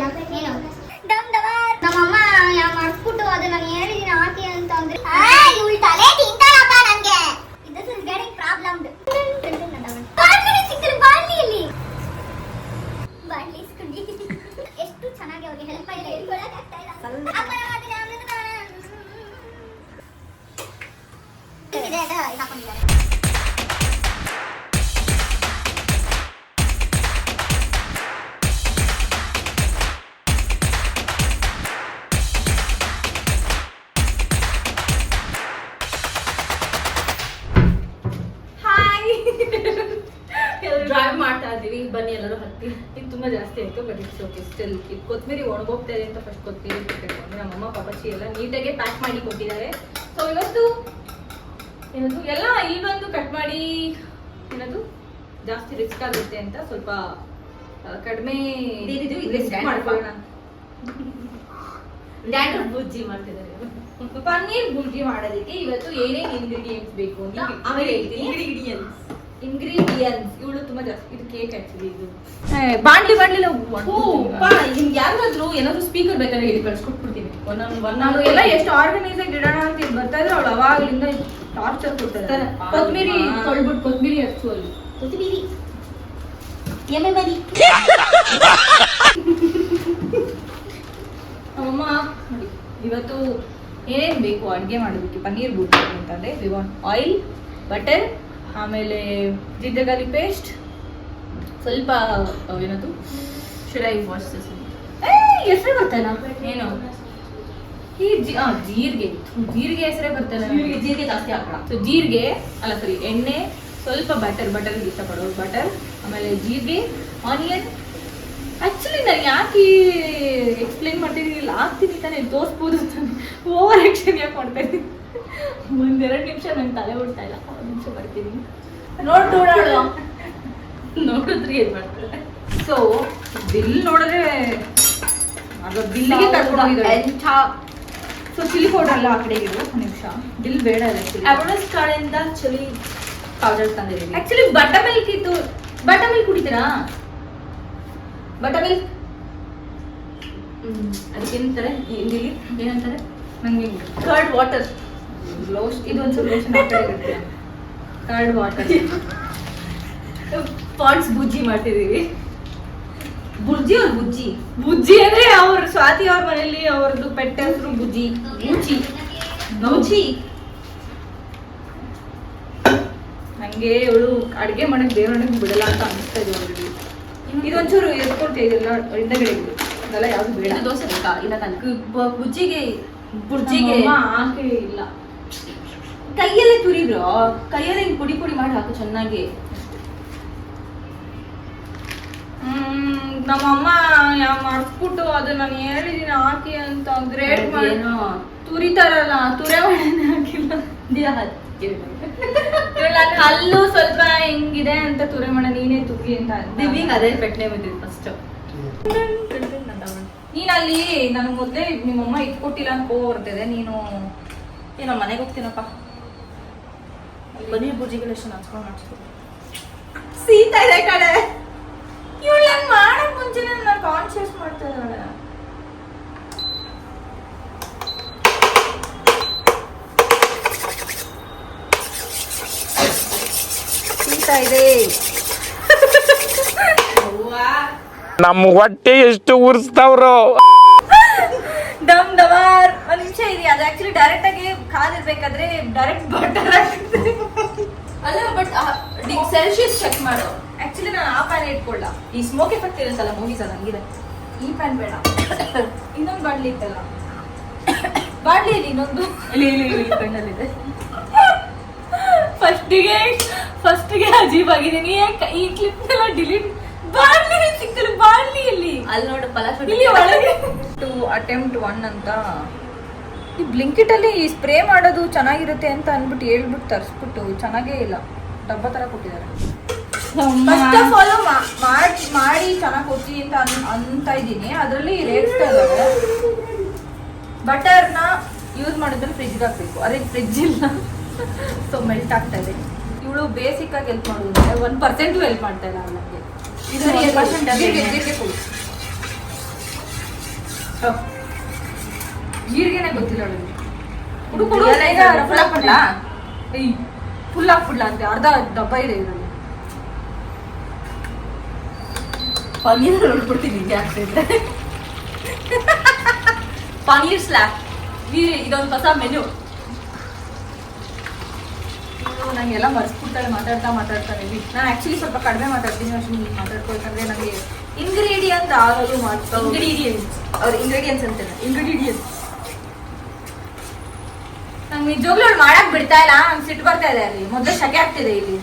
ಬರ್ತೇನೆ ನೀನು ನಮ್ಮಮ್ಮ ಮಾಡಿಸ್ಬಿಟ್ಟು ಅದು ನಾನು ಹೇಳಿದೀನಿ ಹಾಕಿ ಅಂತ ಅಂದ್ರೆ ಇವಳು ತಲೆ ತಿಂತಾಳಪ್ಪ ನಂಗೆ. This is getting problem. ಬಾಳ್ಲಿಯಲ್ಲಿ ಬಾಳ್ಲಿ ಇಸ್ಕೊಂಡಿ ಎಷ್ಟು ಚೆನ್ನಾಗಿ ಅವ್ರಿಗೆ ಹೆಲ್ಪ್ ಆಯ್ತಾ ಹೇಳ್ಕೊಳಕ್ ಆಗ್ತಾ ಇಲ್ಲ. ಇದೆ ಅದು ಹಾಕೊಂಡಿದ್ದಾರೆ. ಡ್ರೈವ್ ಮಾಡ್ತಾ ಇದೀವಿ, ಬನ್ನಿ ಎಲ್ಲರೂ ಹತ್ತಿ. ಇದು ತುಂಬಾ ಜಾಸ್ತಿ ಆಯ್ತು, ಬಟ್ ಇಟ್ಸ್ ಓಕೆ. ಸ್ಟಿಲ್ ಇದು ಕೊತ್ತಂಬರಿ ಒಣಗೋಗ್ತಾ ಇದೆ ಅಂತ ಫಸ್ಟ್ ಕೊತ್ತಂಬರಿ ಕೊಟ್ಟಿರ್ಬೇಕು ಅಂದ್ರೆ ನಮ್ಮಮ್ಮ ಪಾಪಚ್ಚಿ ಎಲ್ಲ ನೀಟಾಗಿ ಪ್ಯಾಕ್ ಮಾಡಿ ಕೊಟ್ಟಿದ್ದಾರೆ. ಸೊ ಇವತ್ತು ಏನದು ಎಲ್ಲ ಇಲ್ಲಿ ಬಂದು ಕಟ್ ಮಾಡಿ ಏನದು ಜಾಸ್ತಿ ರಿಸ್ಕ್ ಆಗುತ್ತೆ ಅಂತ ಸ್ವಲ್ಪ ಕಡಿಮೆ ಮಾಡ್ಕೊಳ್ಳೋಣ. ಡ್ಯಾಡ್ ಬುಜ್ಜಿ ಮಾಡ್ತಿದ್ದಾರೆ. ಪನ್ನೀರ್ ಬುರ್ಜಿ ಮಾಡೋದಕ್ಕೆ ಇವತ್ತು ಏನೇನು ಇಂಗ್ರೀಡಿಯೆಂಟ್ಸ್ ಬೇಕು ಅಂತ ಇಂಗ್ರೀಡಿಯೆಂಟ್ಸ್ ಇವಳು ತುಂಬಾ ಜಾಸ್ತಿ. ಇದು ಕೇಕ್ ಆಕ್ಚುಲಿ. ಇದು ಬಾಂಡ್ಲಿ ನಿಮ್ಗೆ ಯಾರಾದ್ರೂ ಏನಾದ್ರು ಸ್ಪೀಕರ್ ಬೇಕಾದ್ರೆ ಹೇಳಿ ಕಳ್ಸ್ಕೊಟ್ಬಿಡ್ತೀನಿ. ನಾವು ಎಲ್ಲ ಎಷ್ಟು ಆರ್ಗನೈಸ್ ಆಗಿ ಇಡೋಣ ಅಂತ ಇಲ್ಲಿ ಬರ್ತಾ ಇದ್ರೆ ಅವಳು ಅವಾಗಲಿಂದ ಟಾರ್ಚರ್ ಕೊಡ್ತಾರೆ. ಕೊತ್ತಂಬರಿ ತೊಳ್ಬಿಟ್ಟು ಕೊತ್ತಂಬರಿ ಹಚ್ಚು ಅಲ್ಲಿ ಕೊತ್ತಂಬರಿ ಎಮ್ಮೆ ಬರಿ. ನಮ್ಮಮ್ಮ ನೋಡಿ ಇವತ್ತು ಏನೇನು ಬೇಕು ಅಡುಗೆ ಮಾಡೋದಕ್ಕೆ ಪನ್ನೀರ್ ಬುರ್ಜಿ ಅಂತಂದರೆ ವಿ ವಾಂಟ್ ಆಯಿಲ್, ಬಟರ್, ಆಮೇಲೆ ಜಿಂಜರ್ ಪೇಸ್ಟ್, ಸ್ವಲ್ಪ ಏನದು ಶುಡ್ ಐ ವಾಶ್ ದಿಸ್ ಹೆಸರೇ ಬರ್ತಾಯಿಲ್ಲ ಏನು ಈ ಜೀರಿಗೆ ಹೆಸರೇ ಬರ್ತಾಯಿಲ್ಲ. ಜೀರಿಗೆ ಜಾಸ್ತಿ ಹಾಕೋಣ. ಸೊ ಜೀರಿಗೆ ಅಲ್ಲ ಸರಿ ಎಣ್ಣೆ, ಸ್ವಲ್ಪ ಬಟರ್ಗೆ ಇಷ್ಟಪಡೋದು ಬಟರ್, ಆಮೇಲೆ ಜೀರಿಗೆ, ಆನಿಯನ್. ಆ್ಯಕ್ಚುಲಿ ನಾನು ಯಾಕೆ ಎಕ್ಸ್ಪ್ಲೇನ್ ಮಾಡ್ತಿದ್ದೀನಿ ಆಗ್ತೀನಿ ತಾನೇ ತೋರಿಸ್ಬೋದು ತಾನೆ. ಓವರ್ ಆ್ಯಕ್ಷನ್ ಯಾಕೆ ಮಾಡ್ತಾ ಇದ್ದೀನಿ. ಒಂದೆರಡು ನಿಮಿಷ ನಂಗೆ ತಲೆ ಓಡ್ತಾ ಇಲ್ಲ. ಒಂದು ನಿಮಿಷ ಬರ್ತೀನಿ. ನೋಡಿದ್ರಿ ಏನು ಮಾಡ್ತಾರೆ. ಸೊ ಬಿಲ್ ನೋಡಿದ್ರೆ ಅದು ಬಿಲ್ಲಿಗೆ ಕರ್ಕೊಂಡೋಗಿದ್ದಾರೆ. ಸೊ ಚಿಲ್ಲಿ ಪೌಡರ್ ಎಲ್ಲ ಆ ಕಡೆ ಇಡು. ಒಂದು ನಿಮಿಷ ಬಿಲ್ ಬೇಡ ಇಲ್ಲ. ಅವಾರ್ಡ್ಸ್ ಕಡೆಯಿಂದ ಚಿಲ್ಲಿ ಪೌಡರ್ ತಂದಿದ್ದೀವಿ. ಆ್ಯಕ್ಚುಲಿ ಬಟರ್ ಮಿಲ್ಕ್ ಇತ್ತು. ಬಟರ್ ಮಿಲ್ಕ್ ಕುಡಿತೀರಾ? ಬಟರ್ ಮಿಲ್ಕ್ ಅದಕ್ಕೇನಂತಾರೆ ಹಿಂದಿಲಿ ಏನಂತಾರೆ ನನಗೆ ಕರ್ಡ್ ವಾಟರ್ ಇದು ಒಂದ್ಸಲ ಲೋಷನ್ ಇರುತ್ತೆ. ಕರ್ಡ್ ವಾಟರ್ ಪಾಂಡ್ಸ್ ಬುಜ್ಜಿ ಮಾಡ್ತಿದ್ದೀವಿ. ಬುಜ್ಜಿ ಅಂದ್ರೆ ಅವ್ರ ಸ್ವಾತಿ ಅವ್ರ ಮನೆಯಲ್ಲಿ ಅವ್ರದ್ದು ಪೆಟ್ಟ ಹೆಸರು ಬುಜ್ಜಿ. ನಂಗೆ ಇವಳು ಅಡುಗೆ ಮಾಡಕ್ ದೇವರನಿಗೆ ಬಿಡಲ್ಲ ಅಂತ ಅನಿಸ್ತಾ ಇದೆ ಅವ್ರಿಗೆ. ಇದೊಂಚೂರು ಎತ್ಕೊಳ್ತಾ ಇದೆಲ್ಲ ಹಿಂದಗಡೆ ಅದೆಲ್ಲ ಯಾವ್ದು ಬೇಡ. ದೋಸೆ ಬೇಕಾ? ಇಲ್ಲ ಬುಜ್ಜಿಗೆ ಹಾಕಿ ಇಲ್ಲ. ಕೈಯಲ್ಲೇ ತುರಿದ್ರು, ಕೈಯಲ್ಲೇ ಹಿಂಗೆ ಪುಡಿ ಮಾಡಿ ಹಾಕು ಚೆನ್ನಾಗಿ. ನಮ್ಮಮ್ಮ ಮಾಡಿಸ್ಬಿಟ್ಟು ಅದು ನಾನು ಹೇಳಿದೀನಿ ಹಾಕಿ ಅಂತ ಗ್ರೇಟ್ ಮಾಡಿ ತುರಿತಾರಲ್ಲ, ತುರೆ ಹಾಕಿಲ್ಲ. ಅಲ್ಲೂ ಸ್ವಲ್ಪ ಹೆಂಗಿದೆ ಅಂತ ತುರೆ ಮಾಡ ನೀನೇ ತುರಿ ಅಂತ ದಿವ್ಯಂಗ್ ಅದೇ ಪೆಟ್ನೆ ಬಂದಿದ್ದು ಫಸ್ಟ್. ನೀನ್ ಅಲ್ಲಿ ನನ್ ಮೊದ್ಲೇ ನಿಮ್ಮಮ್ಮ ಇಟ್ಕೊಟ್ಟಿಲ್ಲ ಅಂತ ಬರ್ತಿದೆ. ನೀನು ಏನೋ ಮನೆಗೆ ಹೋಗ್ತೀನಪ್ಪ. ಪನ್ನೀರ್ ಬುರ್ಜಿಗಳು ಎಷ್ಟು ಹಚ್ಕೊಂಡು ಮಾಡಿಸ್ಬೋದು. ಸೀತಾ ಇದೆ ಕಡೆ. ಇವಳು ನಾನು ಮಾಡಕ್ ಮುಂಚೆನೆ ನಾನು ಕಾನ್ಶಿಯಸ್ ಮಾಡ್ತಾ ಇದ್ದಾಳೆ. ಇದೆ ನಮ್ಮ ಹೊಟ್ಟೆ ಎಷ್ಟು ಉರ್ಸ್ತಾವ್ರು. ದಮ್ ದವಾರ್. ಒಂದ್ ನಿಮಿಷ ಇದೆ. ಅದು ಆಕ್ಚುಲಿ ಡೈರೆಕ್ಟ್ ಆಗಿ ಕಾಲಿರ್ಬೇಕಾದ್ರೆ ಡೈರೆಕ್ಟ್ ಬಟರ್ ಅಲ್ಲ. ಬಟ್ ಸೆಲ್ಸಿಯಸ್ ಚೆಕ್ ಮಾಡು. ಆಕ್ಚುಲಿ ನಾನು ಆ ಪ್ಯಾನ್ ಇಟ್ಕೊಳ್ಳ. ಈ ಸ್ಮೋಕ್ ಎಫೆಕ್ಟ್ ಇರುತ್ತಲ್ಲ ಮೂವೀಸ್ ಅದು ಹಂಗಿದೆ. ಈ ಪ್ಯಾನ್ ಬೇಡ. ಇನ್ನೊಂದು ಬಾಡ್ಲಿ ಇತ್ತಲ್ಲ, ಬಾಡ್ಲಿ ಇಲ್ಲಿ ಇನ್ನೊಂದು ಇಲ್ಲಿ ಪೆನ್ನಲ್ಲಿದೆ. ಫಸ್ಟಿಗೆ ಅಜೀಬ್ ಆಗಿದ್ದೀನಿ. ಈ ಕ್ಲಿಪ್ ಎಲ್ಲ ಡಿಲೀಟ್. ಬಾಡ್ಲಿ ಸಿಗ್ತಲ್ಲ, ಬಾಡ್ಲಿಯಲ್ಲಿ ಅಲ್ಲಿ ನೋಡು ಒಳಗೆ. ಟು ಅಟೆಂಪ್ಟ್ 1 ಅಂತ ಈ ಬ್ಲಿಂಕಿಟ್ ಅಲ್ಲಿ ಸ್ಪ್ರೇ ಮಾಡೋದು ಚೆನ್ನಾಗಿರುತ್ತೆ ಅಂತ ಅಂದ್ಬಿಟ್ಟು ಹೇಳ್ಬಿಟ್ಟು ತರಿಸ್ಬಿಟ್ಟು ಚೆನ್ನಾಗೇ ಇಲ್ಲ. ಡಬ್ಬ ತರ ಕೊಟ್ಟಿದ್ದಾರೆ. ಫಸ್ಟ್ ಆಫ್ ಆಲ್ ಮಾಡಿ ಚೆನ್ನಾಗಿ ಕೊಡ್ತೀನಿ ಅಂತ ಇದ್ದೀನಿ. ಅದರಲ್ಲಿ ರೇಟ್ಸ್ತಾ ಇದ್ದಾರೆ. ಬಟರ್ನ ಯೂಸ್ ಮಾಡಿದ್ರೆ ಫ್ರಿಜ್ಗೆ ಹಾಕ್ಬೇಕು. ಅದೇ ಫ್ರಿಜ್ ಇಲ್ಲ, ಸೊ ಮೆಲ್ಟ್ ಆಗ್ತಾ ಇದೆ. ಇವಳು ಬೇಸಿಕ್ ಆಗಿ ಹೆಲ್ಪ್ ಮಾಡೋದು 1% ಹೆಲ್ಪ್ ಮಾಡ್ತಾ ಇಲ್ಲ ನನಗೆ. ಜೀರಿಗೆನೆ ಗೊತ್ತಿಲ್ಲ ಅವಳಿಗೆ. ಫುಲ್ ಹಾಕ್ಬಿಡ್ಲಾ ಅಂತೆ, ಅರ್ಧ ಡಬ್ಬ ಇದೆ ಇದರಲ್ಲಿ. ಪನ್ನೀರ್ ನೋಡ್ಬಿಡ್ತೀನಿ ಹಿಂಗೆ ಆಗ್ತಿದ್ರೆ. ಪನ್ನೀರ್ ಸ್ಲ್ಯಾಪ್ ಇದೊಂದು ಹೊಸ ಮೆನು. ನಂಗೆಲ್ಲ ಮರ್ಸ್ಬಿಡ್ತಾಳೆ ಮಾತಾಡ್ತಾ ನಾನು ಆಕ್ಚುಲಿ ಸ್ವಲ್ಪ ಕಡಿಮೆ ಮಾತಾಡ್ತೀನಿ ಅಷ್ಟು ಮಾತಾಡ್ಕೊಳ್ಕಂದ್ರೆ ನನಗೆ ಇಂಗ್ರೀಡಿಯಂಟ್ ಆಗೋದು ಮಾಡ್ತಾ ಇಂಗ್ರೀಡಿಯನ್ಸ್ ಅಂತಾರೆ. ನಂಗೆ ನಿಜವಾಗ್ಲೂ ಮಾಡಕ್ ಬಿಡ್ತಾ ಇಲ್ಲ, ನಂಗೆ ಸಿಟ್ಟು ಬರ್ತಾ ಇದೆ. ಅಲ್ಲಿ ಮೊದಲೇ ಶಕೆ ಆಗ್ತಿದೆ ಇಲ್ಲಿ.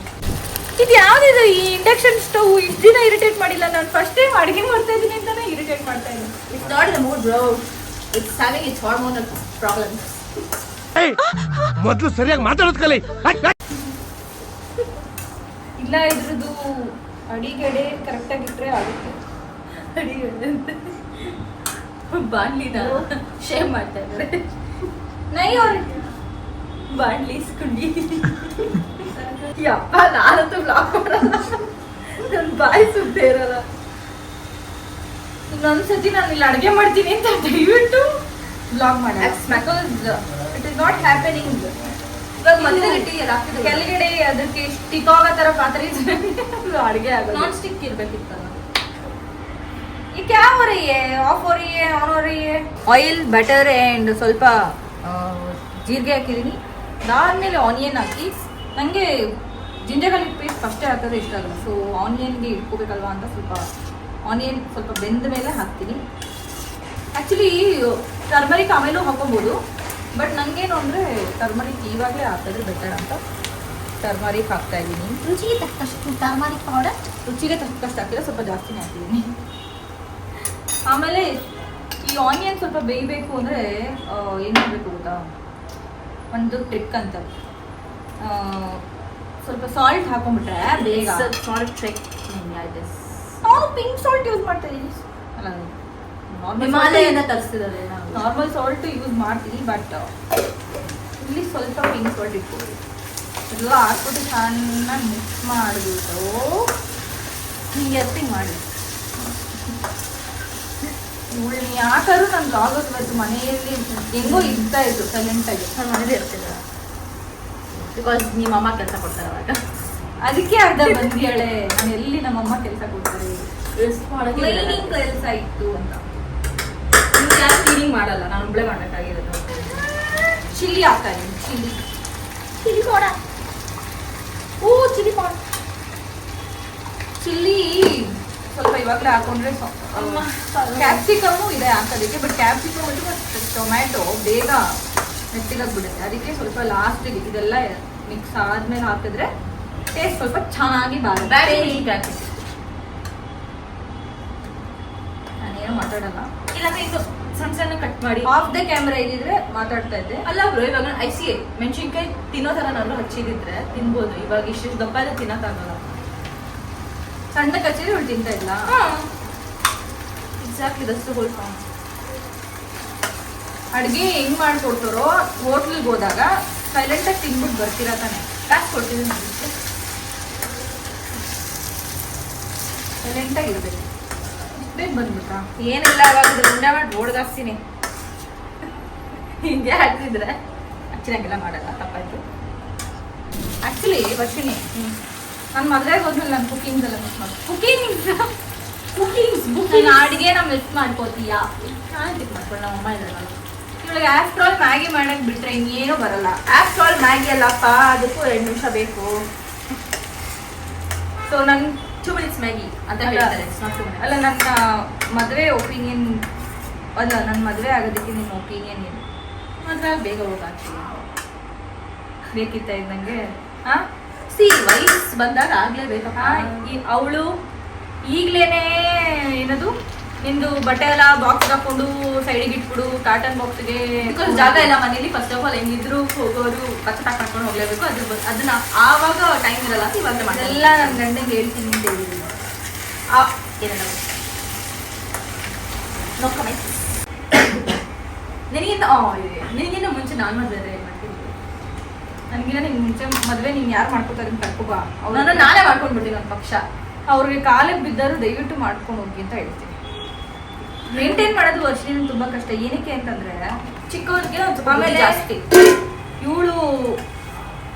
ಇದು ಯಾವ್ದಿದು ಈ ಇಂಡಕ್ಷನ್ ಸ್ಟವ್ ಇಷ್ಟು ದಿನ ಇರಿಟೇಟ್ ಮಾಡಿಲ್ಲ. ನಾನು ಫಸ್ಟ್ ಟೈಮ್ ಅಡುಗೆ ಮಾಡ್ತಾ ಇದ್ದೀನಿ ಅಂತಾನೆ ಇರಿಟೇಟ್ ಮಾಡ್ತಾ ಇದ್ದೀನಿ. It's not in the mood, bro. It's having its hormonal problems. ಮೊದಲು ಸರಿಯಾಗಿ ಮಾತಾಡೋದು ಕಲಿ. ಇಲ್ಲ ಇದ್ರದ್ದು ಅಡಿಗೆಡೆ ಕರೆಕ್ಟಾಗಿ ಇಟ್ಟರೆ ಆಗುತ್ತೆ. ಬಾಣ್ಲಿನ ಶೇವ್ ಮಾಡ್ತಾ ಇದ್ದಾರೆ. ನೈ ಅವ್ರೆ ಬಾಣ್ಲಿ ಇಸ್ಕೊಂಡಿ. ಯಪ್ಪ ನಾನಂತೂ ಬ್ಲಾಕ್ ಮಾಡಲ್ಲ, ನನ್ನ ಬಾಯಿ ಸುದ್ದೇ ಇರಲ್ಲ. ಇನ್ನೊಂದ್ಸತಿ ನಾನು ಇಲ್ಲಿ ಅಡುಗೆ ಮಾಡ್ತೀನಿ ಅಂತ ದಯವಿಟ್ಟು ಬ್ಲಾಗ್ ಮಾಡಿ. It is not happening. ಇವಾಗ ಮಧ್ಯೆ ಗಟ್ಟಿ ಕೆಳಗಡೆ ಅದಕ್ಕೆ ಸ್ಟಿಕ್ ಆಗೋ ಥರ ಪಾತ್ರೆ ಅಡುಗೆ ಆಗೋದು. ನಾನ್ ಸ್ಟಿಕ್ ಇರ್ಬೇಕಿತ್ತಲ್ಲ. ये क्या हो रही है? ऑफ हो रही है, ऑन हो रही है? ಆಯಿಲ್, ಬಟರ್ ಆ್ಯಂಡ್ ಸ್ವಲ್ಪ ಜೀರಿಗೆ ಹಾಕಿದ್ದೀನಿ. ಅದಾದಮೇಲೆ ಆನಿಯನ್ ಹಾಕಿ, ನನಗೆ ಜಿಂಜರ್ ಗಾರ್ಲಿಕ್ ಪೇಸ್ಟ್ ಫಸ್ಟೇ ಹಾಕೋದು ಇಷ್ಟ ಆಗಲ್ಲ. ಸೊ ಆನಿಯನ್ಗೆ ಇಟ್ಕೋಬೇಕಲ್ವಾ ಅಂತ ಸ್ವಲ್ಪ ಆನಿಯನ್ ಸ್ವಲ್ಪ ಬೆಂದ ಮೇಲೆ ಹಾಕ್ತೀನಿ. ಆ್ಯಕ್ಚುಲಿ ಟರ್ಮರಿಕ್ ಆಮೇಲೂ ಹಾಕೋಬೋದು, ಬಟ್ ನನಗೇನು ಅಂದರೆ ಟರ್ಮರಿಕ್ ಇವಾಗಲೇ ಹಾಕಿದ್ರೆ ಬೆಟರ್ ಅಂತ ಟರ್ಮರಿಕ್ ಹಾಕ್ತಾ ಇದ್ದೀನಿ. ರುಚಿಗೆ ತಕ್ಕಷ್ಟು ಟರ್ಮರಿಕ್ ಪೌಡರ್. ರುಚಿಗೆ ತಕ್ಕಷ್ಟು ಹಾಕಿದ್ರೆ ಸ್ವಲ್ಪ ಜಾಸ್ತಿನೇ ಹಾಕಿದ್ದೀನಿ. ಆಮೇಲೆ ಈ ಆನಿಯನ್ ಸ್ವಲ್ಪ ಬೇಯಬೇಕು ಅಂದರೆ ಏನು ಮಾಡಬೇಕು ಗೊತ್ತಾ, ಒಂದು ಟ್ರಿಕ್ ಅಂತ, ಸ್ವಲ್ಪ ಸಾಲ್ಟ್ ಹಾಕೊಂಡ್ಬಿಟ್ರೆ ಬೇಗ. Salt trick. ನಾನು ಪಿಂಕ್ ಸಾಲ್ಟ್ ಯೂಸ್ ಮಾಡ್ತಾ ಇದ್ದೀನಿ. ಅಲ್ಲ, ಹಿಮಾಲಯದಿಂದ ತರಿಸ್ತಿದ್ದಾರೆ. ನಾರ್ಮಲ್ ಸಾಲ್ಟ್ ಯೂಸ್ ಮಾಡ್ತೀನಿ, ಬಟ್ ಇಲ್ಲಿ ಸ್ವಲ್ಪ ಪಿಂಕ್ ಸಾಲ್ಟ್ ಇಟ್ಕೊಳ್ತೀವಿ. ಎಲ್ಲ ಹಾಕ್ಬಿಟ್ಟು ಚೆನ್ನಾಗಿ ಮಿಕ್ಸ್ ಮಾಡಿಬಿಟ್ಟು ಹಿಂಗೆ ಎತ್ತಿಂಗ್ ಮಾಡಿ. ಯಾಕಾದ್ರೂ ನನ್ನ ಬ್ಲಾಗರ್ಸ್ ಇವತ್ತು ಮನೆಯಲ್ಲಿ ಹೆಂಗೋ ಇರ್ತಾ ಇತ್ತು ಸೈಲೆಂಟಾಗಿ. ನಾನು ಮನೇಲಿ ಇರ್ತಿಲ್ಲ, ಬಿಕಾಸ್ ನಿಮ್ಮ ಅಮ್ಮ ಕೆಲಸ ಕೊಡ್ತಾರೆ ಅವಾಗ. ಅದಕ್ಕೆ ಅರ್ಧ ಬಂದಿಯಾಳೆ. ನಾನು ಎಲ್ಲಿ ನಮ್ಮಮ್ಮ ಕೆಲಸ ಕೊಡ್ತಾರೆ, ಕ್ಲೀನಿಂಗ್ ಕೆಲಸ ಇತ್ತು ಅಂತ. ನೀವು ಯಾರು ಕ್ಲೀನಿಂಗ್ ಮಾಡಲ್ಲ, ನಾನು ಒಬ್ಬಳೇ ಮಾಡಬೇಕಾಗಿರೋದು. ಚಿಲ್ಲಿ ಹಾಕ್ತಾ ಇದ್ದೀನಿ. Chilli powder. Chilli powder. Chilli ಸ್ವಲ್ಪ ಇವಾಗಲೇ ಹಾಕೊಂಡ್ರೆ ಕ್ಯಾಪ್ಸಿಕಮ್ಮು ಇದೆ ಹಾಕೋದಕ್ಕೆ, ಬಟ್ ಕ್ಯಾಪ್ಸಿಕಮ್ ಮತ್ತು ಟೊಮ್ಯಾಟೊ ಬೇಗ ಮೆತ್ತಗಾಗ್ಬಿಡುತ್ತೆ. ಅದಕ್ಕೆ ಸ್ವಲ್ಪ ಲಾಸ್ಟಿಗೆ ಇದೆಲ್ಲ ಮಿಕ್ಸ್ ಆದ್ಮೇಲೆ ಹಾಕಿದ್ರೆ ಟೇಸ್ಟ್ ಸ್ವಲ್ಪ ಚೆನ್ನಾಗಿ ಬರುತ್ತೆ. ನಾನೇನು ಮಾತಾಡಲ್ಲ, ಇಲ್ಲಾಂದ್ರೆ ಇದು ಸಣ್ಣ ಸಣ್ಣ ಕಟ್ ಮಾಡಿ ಆಫ್ ದ ಕ್ಯಾಮ್ರಾ ಇದ್ದಿದ್ರೆ ಮಾತಾಡ್ತಾ ಇದ್ದೆ. ಅಲ್ಲ ಬ್ರೋ, ಇವಾಗ ಐಸಿ ಮೆಣಸಿನ್ಕಾಯಿ ತಿನ್ನೋ ಥರ ನಾನು ಹಚ್ಚಿದಿದ್ರೆ ತಿನ್ಬೋದು. ಇವಾಗ ಇಷ್ಟು ದಪ್ಪ ಇದೆ ತಿನ್ನೋಕ್ಕಾಗಲ್ಲ. ಸಣ್ಣ ಕಚ್ಚೇರಿ ಇವಳು ತಿಂತ ಇಲ್ಲ. ಎಕ್ಸಾಕ್ಟ್ಲಿ ದಷ್ಟು ಹೋಲ್ಕೊಂಡು ಅಡುಗೆ ಹೆಂಗ್ ಮಾಡ್ಕೊಡ್ತಾರೋ ಹೋಟ್ಲಿಗೆ ಹೋದಾಗ ಸೈಲೆಂಟಾಗಿ ತಿನ್ಬಿಟ್ಟು ಬರ್ತೀರಾ ತಾನೆ. ಕಾಸು ಕೊಡ್ತಿದ್ದೀನಿ, ಸೈಲೆಂಟಾಗಿ ಇರ್ಬೇಕು. ಬೇಗ ಬಂದ್ಬಿಟ್ರಾ? ಏನಿಲ್ಲ, ಅವಾಗ ಉಂಡೆ ಮಾಡಿ ರೋಡ್ಗಾಗ್ತೀನಿ. ಹಿಂಗೆ ಹಾಕ್ತಿದ್ರೆ ಆಕ್ಚುಲಿ ಹಂಗೆಲ್ಲ ಮಾಡಲ್ಲ, ತಪ್ಪಾಯ್ತು. ಆ್ಯಕ್ಚುಲಿ ವರ್ಷಿಣಿ, ನಾನು ಮದುವೆಗೆ ಹೋದ್ಮೇಲೆ ನಾನು ಕುಕಿಂಗ್ಸ್ ಎಲ್ಲ ಮಿಸ್ ಮಾಡಿ ನಾನು ಅಡುಗೆನ ಮಿಸ್ ಮಾಡ್ಕೋತೀಯಾ? ನಾನು ಟಿಕ್ ಮಾಡ್ಕೊಂಡು ನಮ್ಮ ಅಮ್ಮ ಇದ್ರಲ್ಲ. ಇವಳಿಗೆ ಆಫ್ಟರ್ ಆಲ್ ಮ್ಯಾಗಿ ಮಾಡಕ್ಕೆ ಬಿಟ್ರೆ ಇನ್ನೇನು ಬರಲ್ಲ. ಆಫ್ಟರ್ ಆಲ್ ಮ್ಯಾಗಿ ಅಲ್ಲಪ್ಪ, ಅದಕ್ಕೂ 2 ನಿಮಿಷ ಬೇಕು. ಸೊ ನನ್ನ 2 minutes ಮ್ಯಾಗಿ ಅಂತ ಹೇಳ್ತಾರೆ. ಅಲ್ಲ, ನನ್ನ ಮದುವೆ ಒಪಿನಿಯನ್ ಅಲ್ಲ, ನನ್ನ ಮದುವೆ ಆಗೋದಕ್ಕೆ ನಿಮ್ಮ ಒಪಿನಿಯನ್ ಏನು? ಮಾತ್ರ ಬೇಗ ಹೋಗಾಗ್ತೀವಿ ಬೇಕಿತ್ತ ಇದ್ದಂಗೆ? ಹಾಂ, ವಯಸ್ಸು ಬಂದಾಗ ಆಗ್ಲೇಬೇಕಪ್ಪ. ಅವಳು ಈಗ್ಲೇನೆ ಏನದು ನಿಂದು ಬಟ್ಟೆ ಎಲ್ಲ ಬಾಕ್ಸ್ ಹಾಕೊಂಡು ಸೈಡಿಗೆ ಇಟ್ಬಿಡು, ಕಾಟನ್ ಬಾಕ್ಸ್ಗೆ. ಬಿಕಾಸ್ ಜಾಗ ಇಲ್ಲ ಮನೇಲಿ. ಫಸ್ಟ್ ಆಫ್ ಆಲ್ ಹೆಂಗಿದ್ರು ಹೋಗೋರು ಬಚ್ಚ ಹಾಕೊಂಡು ಹೋಗ್ಲೇಬೇಕು. ಅದನ್ನ ಆವಾಗ ಟೈಮ್ ಇರಲ್ಲ, ಇವಾಗ ಎಲ್ಲ ನನ್ನ ಗಂಡಂಗೆ ಹೇಳ್ತೀನಿ ಅಂತ ಹೇಳಿದ್ದೀನಿ. ಏನೆಲ್ಲ ನೋಡ್ಕೊಂಬೈ. ನಿನಗಿಂತ ಮುಂಚೆ ನಾನು ಮದುವೆ ಮಾಡ್ತೀನಿ. ನನಗಿನ್ನ ನಿನ್ ಮುಂಚೆ ಮದುವೆ ನೀನು ಯಾರು ಮಾಡ್ಕೋತಾರೆ ಅಂತ ಕರ್ಕೋಬಾ. ನಾನು ನಾನೇ ಮಾಡ್ಕೊಂಡ್ಬಿಡ್ತೀನಿ ಒಂದು ಪಕ್ಷ. ಅವ್ರಿಗೆ ಕಾಲಿಗೆ ಬಿದ್ದರು ದಯವಿಟ್ಟು ಮಾಡ್ಕೊಂಡು ಹೋಗಿ ಅಂತ ಹೇಳ್ತೀನಿ. ಮೇಂಟೈನ್ ಮಾಡೋದು ವರ್ಷಿನ ತುಂಬಾ ಕಷ್ಟ. ಏನಕ್ಕೆ ಅಂತಂದ್ರೆ ಚಿಕ್ಕವ್ರಿಗೆ ಒಂದು ಆಮೇಲೆ ಜಾಸ್ತಿ. ಇವಳು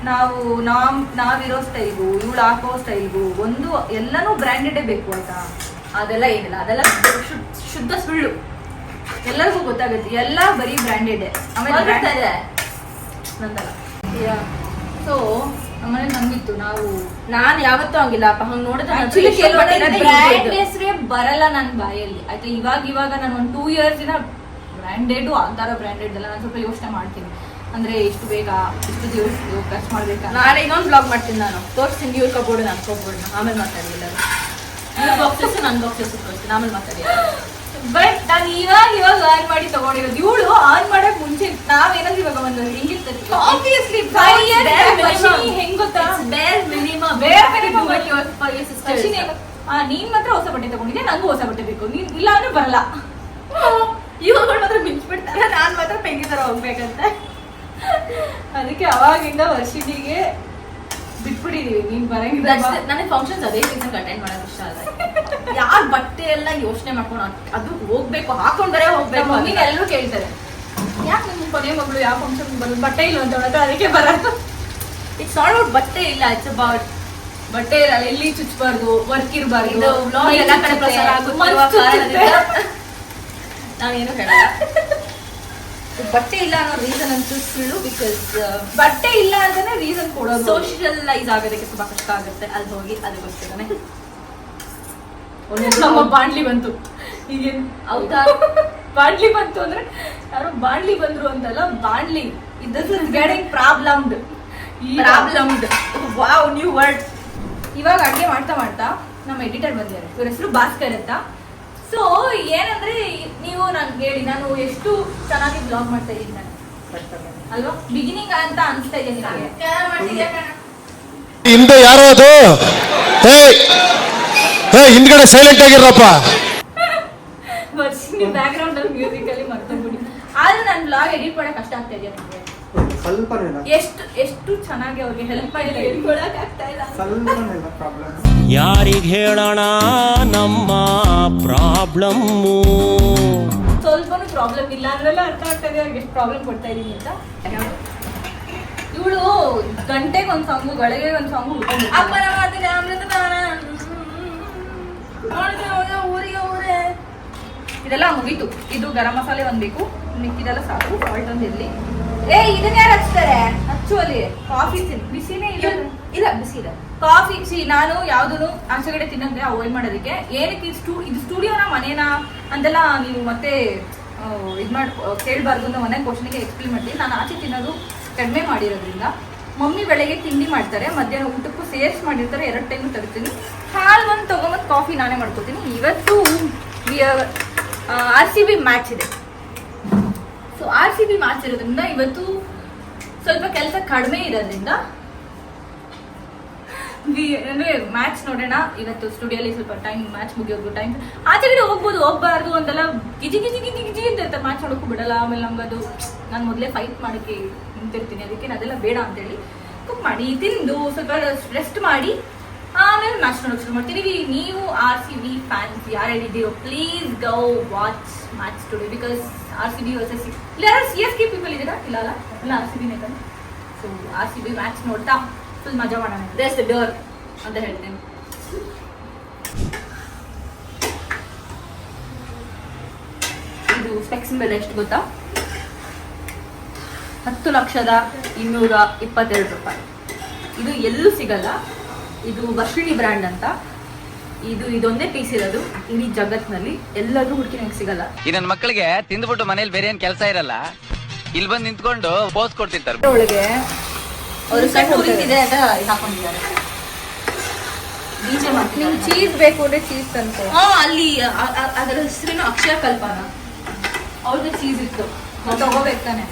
ನಾವಿರೋ ಸ್ಟೈಲ್ಗೂ ಇವಳು ಹಾಕೋ ಸ್ಟೈಲ್ಗೂ ಒಂದು ಎಲ್ಲನೂ ಬ್ರ್ಯಾಂಡೆಡೇ ಬೇಕು ಆಯ್ತಾ. ಅದೆಲ್ಲ ಏನಿಲ್ಲ, ಅದೆಲ್ಲ ಶುದ್ಧ ಸುಳ್ಳು. ಎಲ್ಲರಿಗೂ ಗೊತ್ತಾಗುತ್ತೆ, ಎಲ್ಲ ಬರೀ ಬ್ರ್ಯಾಂಡೆಡ್. ಆಮೇಲೆ ಇದೆ ನಂದಲ್ಲ. ಸೊ ನಮ್ಮನೆ ನಂಬಿತ್ತು. ನಾನ್ ಯಾವತ್ತೂ ಹಂಗಿಲ್ಲಪ್ಪ, ಹಂಗ್ ನೋಡಿದ್ರೆ ಆಕ್ಚುಲಿ ಬ್ರ್ಯಾಂಡ್ ಹೆಸರೇ ಬರಲ್ಲ ನನ್ನ ಬಾಯಲ್ಲಿ ಆಯ್ತಾ. ಇವಾಗ ನಾನು ಒಂದು 2 years ಬ್ರ್ಯಾಂಡೆಡ್ ಅಂತಾರ ಬ್ರ್ಯಾಂಡೆಡ್ ಎಲ್ಲ ನಾನು ಸ್ವಲ್ಪ ಯೋಚನೆ ಮಾಡ್ತೀನಿ. ಅಂದ್ರೆ ಇಷ್ಟು ಬೇಗ ಇಷ್ಟು ದಿವಸ ಖರ್ಚು ಮಾಡ್ಬೇಕಾ. ನಾಳೆ ಇನ್ನೊಂದು ಬ್ಲಾಗ್ ಮಾಡ್ತೀನಿ ನಾನು, ತೋರಿಸ್ತೀನಿ ಇವ್ರ ಕಬೋರ್ಡ್ ನಾನು ಕಬೋರ್ಡ್ ಆಮೇಲೆ ಮಾತಾಡಿ. ಎಲ್ಲರೂ ಇವ್ರ ಬಾಕ್ಸಸ್ ನನ್ನ ಬಾಕ್ಸಸ್ ತೋರಿಸ್ತೀನಿ ಆಮೇಲೆ ಮಾತಾಡಿ. ಬಟ್ ನಾನು ಇವಾಗ ಆನ್ ಮಾಡಿ ತಗೊಂಡಿರೋದು. ಇವಳು ಆನ್ ಮಾಡಕ್ ಮುಂಚೆ ನಾವೇನಾದ್ರೂ ಇವಾಗ ಒಂದು ಹಿಂಗಿರ್ತದೆ ಆಬ್ವಿಯಸ್ಲಿ ಹೆಂಗ್ ಗೊತ್ತಾ, ನೀನ್ ಮಾತ್ರ ಹೊಸ ಬಟ್ಟೆ ತಗೊಂಡಿದ್ದೆ, ನಂಗೂ ಹೊಸ ಬಟ್ಟೆ ಬೇಕು, ನೀನ್ ಇಲ್ಲ ಅಂದ್ರೆ ಬರಲ್ಲ. ಇವುಗಳು ಮಾತ್ರ ಮಿಂಚ್ಬಿಡ್ತಾರೆ, ನಾನ್ ಮಾತ್ರ ಪೆಂಗಿ ತರ ಹೋಗ್ಬೇಕಂತ. ಅದಕ್ಕೆ ಅವಾಗಿಂದ ವರ್ಷಿನಿಗೆ ಬಿಟ್ಬಿಟ್ಟಿದೀವಿ. ನೀನ್ ಬರಂಗಿಲ್ಲ. ನನಗೆ ಫಂಕ್ಷನ್ಸ್ ಅದೇ ರೀಸನ್ ಅಟೆಂಡ್ ಮಾಡೋದು ಇಷ್ಟ ಅಲ್ಲ. ಯಾರ್ ಬಟ್ಟೆ ಎಲ್ಲ ಯೋಚನೆ ಮಾಡ್ಕೊಂಡು ಅದು ಹೋಗ್ಬೇಕು, ಹಾಕೊಂಡ್ರೆ ಹೋಗ್ಬೇಕು. ನೀನ್ ಎಲ್ಲರೂ ಕೇಳ್ತಾರೆ ಯಾಕೆ ನಿಮ್ ಕೊನೆ ಮಗಳು ಯಾವ ಫಂಕ್ಷನ್ ಬರೋದು, ಬಟ್ಟೆ ಇಲ್ಲ ಅಂತ ಹೇಳೋದು, ಅದಕ್ಕೆ ಬರೋದು. ಇಟ್ಸ್ ನಾಟ್ ಅಬೌಟ್ ಬಟ್ಟೆ ಇಲ್ಲ, ಇಟ್ಸ್ ಅಬೌಟ್ ಬಟ್ಟೆ ಇರಲ್ಲ, ಎಲ್ಲಿ ಚುಚ್ಚಬಾರ್ದು, ವರ್ಕ್ ಇರಬಾರ್ದು, ಇದು ವ್ಲಾಗ್ ಎಲ್ಲ ಕಡೆ ಪ್ರಸಾರ ಆಗುತ್ತೆ. ನಾನೇನು ಹೇಳಲ್ಲ. ಬಟ್ಟೆ ಇಲ್ಲ ಅನ್ನೋ ರೀಸನ್ ಅಂತೂ ಸುಳ್ಳು. ಬಿಕಾಸ್ ಬಟ್ಟೆ ಇಲ್ಲ ಅಂತಾನೆ ರೀಸನ್ ಕೊಡೋದು. ಸೋಷಿಯಲೈಸ್ ಆಗೋದಕ್ಕೆ ತುಂಬಾ ಕಷ್ಟ ಆಗುತ್ತೆ ಅಲ್ಲಿ ಹೋಗಿ, ಅದಕ್ಕೋಸ್ಕರನೇ. ನಮ್ಮ ಬಾಂಡ್ಲಿ ಬಂತು ಈಗೇನು ಹೌದಾ? ಬಾಂಡ್ಲಿ ಬಂತು ಅಂದ್ರೆ ಯಾರು ಬಾಂಡ್ಲಿ ಬಂದ್ರು ಅಂತಲ್ಲ, ಬಾಂಡ್ಲಿ this is getting problemed. Wow, new word. ಇವಾಗ ಅಡುಗೆ ಮಾಡ್ತಾ ನಮ್ಮ ಎಡಿಟರ್ ಬಂದಿದ್ದಾರೆ, ಇವ್ರ ಹೆಸರು ಭಾಸ್ಕರ್ ಅಂತ. ಸೊ ಏನಂದ್ರೆ ನೀವು ನನ್ಗೆ ಹೇಳಿ, ನಾನು ಎಷ್ಟು ಚೆನ್ನಾಗಿ ಬ್ಲಾಗ್ ಮಾಡ್ತಾ ಇದ್ದೀನಿ ನಾನು ಅಲ್ವಾ, ಬಿಗಿನಿಂಗ್ ಅಂತ ಅನ್ಸ್ತಾ ಇದೆ ನನಗೆ. ಹಿಂದೆ ಯಾರೋ ಅದು ಹಿಂದ್ಗಡೆ ಸೈಲೆಂಟ್ ಆಗಿರಪ್ಪ. ವರ್ಷಿನ ಬ್ಯಾಕ್ ಗ್ರೌಂಡ್ ಅಲ್ಲಿ ಮ್ಯೂಸಿಕ್ ಅಲ್ಲಿ ಮರ್ತೋಗ್ಬಿಡಿ. ಆದ್ರೆ ನಾನು ಬ್ಲಾಗ್ ಎಡಿಟ್ ಮಾಡಕ್ ಕಷ್ಟ ಆಗ್ತಾ ಇದೆ ನನಗೆ. ಎಷ್ಟು ಚೆನ್ನಾಗಿ ಅವ್ರಿಗೆ ಹೆಲ್ಪ್ ಮಾಡಿ ಹೇಳ್ಕೊಳಕ್ ಆಗ್ತಾ ಇಲ್ಲ. ಯಾರಿಗೆ ಹೇಳೋಣ ನಮ್ಮ ಪ್ರಾಬ್ಲಮ್ಮು? ಸ್ವಲ್ಪನೂ ಪ್ರಾಬ್ಲಮ್ ಇಲ್ಲ ಅಂದ್ರೆಲ್ಲ ಅರ್ಥ ಆಗ್ತದೆ ಅವ್ರಿಗೆ ಎಷ್ಟು ಪ್ರಾಬ್ಲಮ್ ಕೊಡ್ತಾ ಇದೀನಿ ಅಂತ. ಇವಳು ಗಂಟೆಗೆ ಒಂದು ಸಾಂಗು, ಗಳಿಗೆ ಒಂದು ಸಾಂಗು ಅಪ್ಪನ ಮಾತಿಗೆ ಅಮೃತ ಊರೇ ಇದೆಲ್ಲ ಮುಗೀತು. ಇದು ಗರಂ ಮಸಾಲೆ ಒಂದ್ ಬೇಕು, ಮಿಕ್ಕಿದೆಲ್ಲ ಸಾಕು. ಸಾಲ್ಟ್ ಒಂದ್ ಇರ್ಲಿ. ಇದನ್ನ ಯಾರು ಹಚ್ತಾರೆ? ಹಚ್ಚುವಲ್ಲಿ ಕಾಫಿ ಬಿಸಿನೇ ಇಲ್ಲ, ಬಿಸಿ ಇದೆ ಕಾಫಿ. ನಾನು ಯಾವ್ದು ಆಚೆಗಡೆ ತಿನ್ನೋದೇ ಅವಾಯ್ಡ್ ಮಾಡೋದಕ್ಕೆ. ಏನಕ್ಕೆ ಇದು ಸ್ಟುಡಿಯೋನ ಮನೇನ ಅಂತೆಲ್ಲ ನೀವು ಮತ್ತೆ ಇದು ಮಾಡಿ ಕೇಳಬಾರ್ದು ಅಂತ ಮನೆ ಕ್ವಶನ್ಗೆ ಎಕ್ಸ್ಪ್ಲೇನ್ ಮಾಡ್ತೀನಿ. ನಾನು ಆಚೆ ತಿನ್ನೋದು ಕಡಿಮೆ ಮಾಡಿರೋದ್ರಿಂದ. ಮಮ್ಮಿ ಬೆಳಗ್ಗೆ ತಿಂಡಿ ಮಾಡ್ತಾರೆ, ಮಧ್ಯಾಹ್ನ ಊಟಕ್ಕೂ ಸೇರ್ಸ್ ಮಾಡಿರ್ತಾರೆ, 2 ಟೈಮು ತರ್ತೀನಿ. ಹಾಲು ಒಂದು ತೊಗೊಂಬಂದು ಕಾಫಿ ನಾನೇ ಮಾಡ್ಕೊತೀನಿ. ಇವತ್ತು RCB ಮ್ಯಾಚ್ ಇದೆ. ಸೊ RCB ಮ್ಯಾಚ್ ಇರೋದ್ರಿಂದ ಇವತ್ತು ಸ್ವಲ್ಪ ಕೆಲಸ ಕಡಿಮೆ ಇರೋದ್ರಿಂದ ಅಂದ್ರೆ ಮ್ಯಾಚ್ ನೋಡೋಣ ಇವತ್ತು ಸ್ಟುಡಿಯೋಲಿ. ಸ್ವಲ್ಪ ಟೈಮ್ ಮ್ಯಾಚ್ ಮುಗಿಯೋದು ಟೈಮ್ ಆಚೆಗಡೆ ಹೋಗ್ಬೋದು, ಹೋಗ್ಬಾರ್ದು ಅಂತೆಲ್ಲ ಗಿಜಿ ಅಂತ ಇರ್ತಾರೆ. ಮ್ಯಾಚ್ ನೋಡೋಕ್ಕೂ ಬಿಡಲ್ಲ. ಆಮೇಲೆ ನಮ್ಗದು ನಾನು ಮೊದಲೇ ಫೈಟ್ ಮಾಡೋಕ್ಕೆ ನಿಂತಿರ್ತೀನಿ, ಅದಕ್ಕೆ ಅದೆಲ್ಲ ಬೇಡ ಅಂತೇಳಿ ಕುಕ್ ಮಾಡಿ ತಿಂದು ಸ್ವಲ್ಪ ರೆಸ್ಟ್ ಮಾಡಿ ಆಮೇಲೆ ಮ್ಯಾಚ್ ನೋಡೋಕೆ ಶುರು ಮಾಡ್ತೀನಿ. ನೀವು RCB ಫ್ಯಾನ್ಸ್ ಯಾರ್ಯಾರಿದ್ದೀರೋ please go watch match today. Because RCB versus ಯಾರು CSK ಪೀಪಲ್ ಇದ್ದೀರಾ? ಇಲ್ಲ RCB ನೇ. ಸೊ RCB ಮ್ಯಾಚ್ ನೋಡ್ತಾ ಫುಲ್ ಮಜಾ ಮಾಡೋಣ. ದೇಸ್ ದ ಡೋರ್ ಅಂತ ಹೇಳ್ತೇನೆ. ಇದು ಸ್ಪೆಕ್ಸ್ ಬೆಲೆ ಎಷ್ಟು ಗೊತ್ತಾ? 10,222,000 ರೂಪಾಯಿ. ಇದು ಎಲ್ಲೂ ಸಿಗಲ್ಲ. ಇದು ವರ್ಷಿಣಿ ಬ್ರ್ಯಾಂಡ್ ಅಂತ. ಇದೊಂದೇ ಪೀಸ್ ಇರೋದು ಇಡೀ ಜಗತ್ನಲ್ಲಿ. ಎಲ್ಲರೂ ಹುಡುಕಿ ನಂಗೆ ಸಿಗಲ್ಲ. ಈ ನನ್ನ ಮಕ್ಕಳಿಗೆ ತಿಂದ್ಬಿಟ್ಟು ಮನೇಲಿ ಬೇರೆ ಏನ್ ಕೆಲಸ ಇರಲ್ಲ, ಇಲ್ಲಿ ಬಂದು ನಿಂತ್ಕೊಂಡು ಪೋಸ್ ಕೊಡ್ತಿರ್ತಾರೆ. ಒಳಗೆ ಅವರು ಸಣ್ಣ ಊರಿದೆ ಅಂತ ಹಾಕೊಂಡಿದ್ದಾರೆ. ಡಿಜೆ ಮಾಡ್ತೀನಿ. ನಿಮ್ಗೆ ಚೀಸ್ ಬೇಕು ಅಂದ್ರೆ ಚೀಸ್ ತಂದು ಅಲ್ಲಿ ಅದರ ಹೆಸರೇನು ಅಕ್ಷಯ ಕಲ್ಪನಾ. ಅವ್ರದ್ದು ಚೀಸ್ ಇತ್ತು, ತಗೋಬೇಕು ತಾನೆ.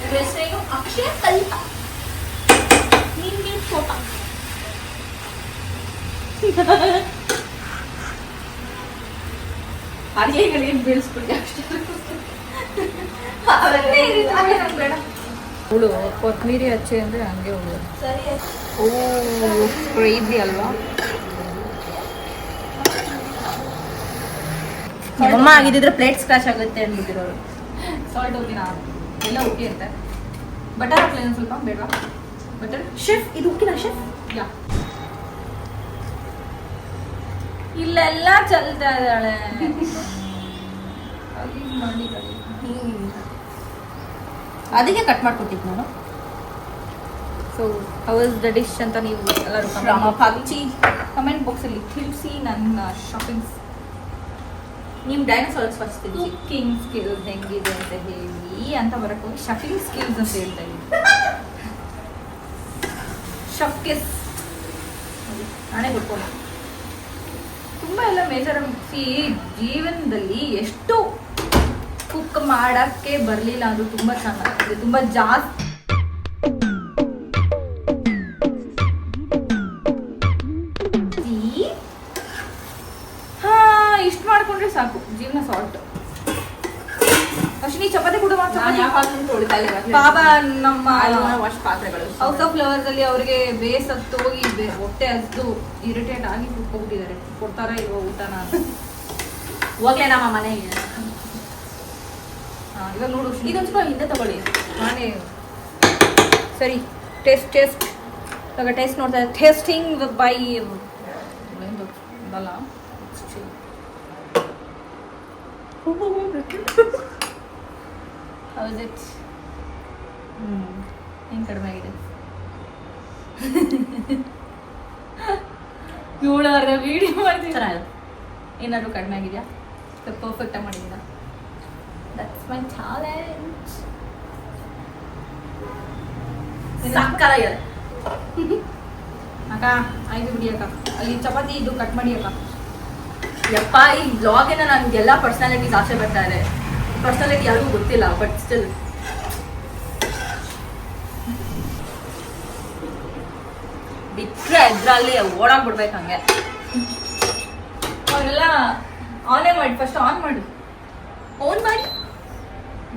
ಅದ್ರ ಹೆಸರೇನು ಅಕ್ಷಯ ಕಲ್ಪ. ನೀನ್ ಫೋಟೋ ಅಡಿಗೆಗಳೇನು ಬೀಳಿಸ್ಬಿಡಿ ಅಷ್ಟೇ. ಬೇಡ ಹುಳು ಕೊತ್ತಂಬರಿ ಹಚ್ಚಿ ಅಂದ್ರೆ ಹಂಗೆ ಹುಳು. ಸರಿ. ಓ ಕ್ರೇಜಿ ಅಲ್ವಾ? ಅಮ್ಮ ಆಗಿದ್ರೆ ಪ್ಲೇಟ್ ಸ್ಕ್ರಾಚ್ ಆಗುತ್ತೆ ಅಂದ್ಬಿಟ್ಟಿರೋರು. ಸಾಲ್ಟ್ ಓಕೆನಾ? ಎಲ್ಲ ಓಕೆ ಅಂತ. ಬಟರ್ ಹಾಕ್ಲೇನು ಸ್ವಲ್ಪ ಬೇಡವಾ? ಬಟರ್ ಶೆಫ್ ಇದು ಓಕೆನಾ ಶೆಫ್? ಯಾ. ಇಲ್ಲೆಲ್ಲ ಚಲ್ತಾ ಇದ್ದಾಳೆ. ಅದಕ್ಕೆ ಕಟ್ ಮಾಡ್ಕೊಟ್ಟಿದ್ದು ನಾನು. So how is the dish ಅಂತ ನೀವು ಎಲ್ಲರೂ ಕಮೆಂಟ್ ಬಾಕ್ಸಲ್ಲಿ ತಿಳಿಸಿ. ನನ್ನ ಶಾಪಿಂಗ್ಸ್ ನಿಮ್ ಡೈನೋಸಾರ್ಸ್ ಫಸ್ಟ್ ತಿಳಿಸಿ. ಕುಕಿಂಗ್ ಸ್ಕಿಲ್ಸ್ ಹೆಂಗಿದೆ ಅಂತ ಹೇಳಿ ಅಂತ ಬರಕ್ಕೆ ಹೋಗಿ ಶಫಿಂಗ್ ಸ್ಕಿಲ್ಸ್ ಅಂತ ಹೇಳ್ತಾ ಇದ್ದೀನಿ. ಶಫ್ ಕಿಸ್ ನಾನೇ ಕೊಟ್ಕೊಂಡೆ. ತುಂಬ ಎಲ್ಲ ಮೇಜರ್ ಜೀವನದಲ್ಲಿ ಎಷ್ಟು ಕುಕ್ ಮಾಡಕ್ಕೆ ಬರಲಿಲ್ಲ ಅದು ತುಂಬ ಚೆನ್ನಾಗಿದೆ, ತುಂಬ ಜಾಸ್ತಿ ಇಷ್ಟು ಮಾಡ್ಕೊಂಡ್ರೆ ಸಾಕು ಜೀವನ ಸಾಲ್ಟ್. ಅಶ್ವಿನಿ ಚಪಾತಿ ಕೂಡ ಬಾಬಾ ನಮ್ಮ ಪಾತ್ರೆಗಳು ಹೌಸ್ ಆಫ್ ಫ್ಲವರ್ಸ್ ಅಲ್ಲಿ ಅವ್ರಿಗೆ ಬೇಸ್ ಹತ್ತು ಹೋಗಿ ಹೊಟ್ಟೆ ಹಸ್ದು ಇರಿಟೇಟ್ ಆಗಿ ಕೂತ್ಕೊಂಡಿದ್ದಾರೆ. ಕೊಡ್ತಾರ ಇಲ್ವೋ ಊಟನ ಹೋಗ್ಲೇ ನಮ್ಮ ಮನೆಗೆ. ಇವಾಗ ನೋಡು ಇದೊಂದು ಸ್ವಲ್ಪ ಹಿಂದೆ ತಗೊಳ್ಳಿ. ನಾನೇ ಸರಿ ಟೇಸ್ಟ್ ಇವಾಗ ಟೇಸ್ಟ್ ನೋಡ್ತಾ ಟೇಸ್ಟಿಂಗ್ ಬೈ ಅಲ್ಲ ಹೌಸ್ ಇಟ್ ಹೆಂಗೆ ಕಡಿಮೆ ಆಗಿದೆ? 7 ವಿಡಿಯೋ ಮಾಡ್ತೀನಿ. ಏನಾದರೂ ಕಡಿಮೆ ಆಗಿದೆಯಾ? ಪರ್ಫೆಕ್ಟಾಗಿ ಮಾಡಿದ್ದೀರಾ? That's my challenge. ಸಕ್ಕತ್ತಾಗಿದೆ ಅಕ್ಕ ಆಯ್ತು ಬಿಡಿ ಅಕ್ಕ. ಅಲ್ಲಿ ಚಪಾತಿ ಇದು ಕಟ್ ಮಾಡಿ ಅಕ್ಕ. ಯಪ್ಪ ಈ ಬ್ಲಾಗಿನ ನನ್ಗೆಲ್ಲ ಪರ್ಸನಾಲಿಟೀಸ್ ಆಸೆ ಬರ್ತಾ ಇದೆ. ಪರ್ಸನಾಲಿಟಿ ಯಾರಿಗೂ ಗೊತ್ತಿಲ್ಲ ಬಟ್ ಸ್ಟಿಲ್ ಬಿಟ್ರೆ ಇದ್ರಲ್ಲಿ ಓಡಾಡ್ಬಿಡ್ಬೇಕು ಹಂಗೆ. ಅವರೆಲ್ಲ ಆನೇ ಮಾಡಿ ಫಸ್ಟ್ ಆನ್ ಮಾಡು. ಓನ್ ಮಾಡಿ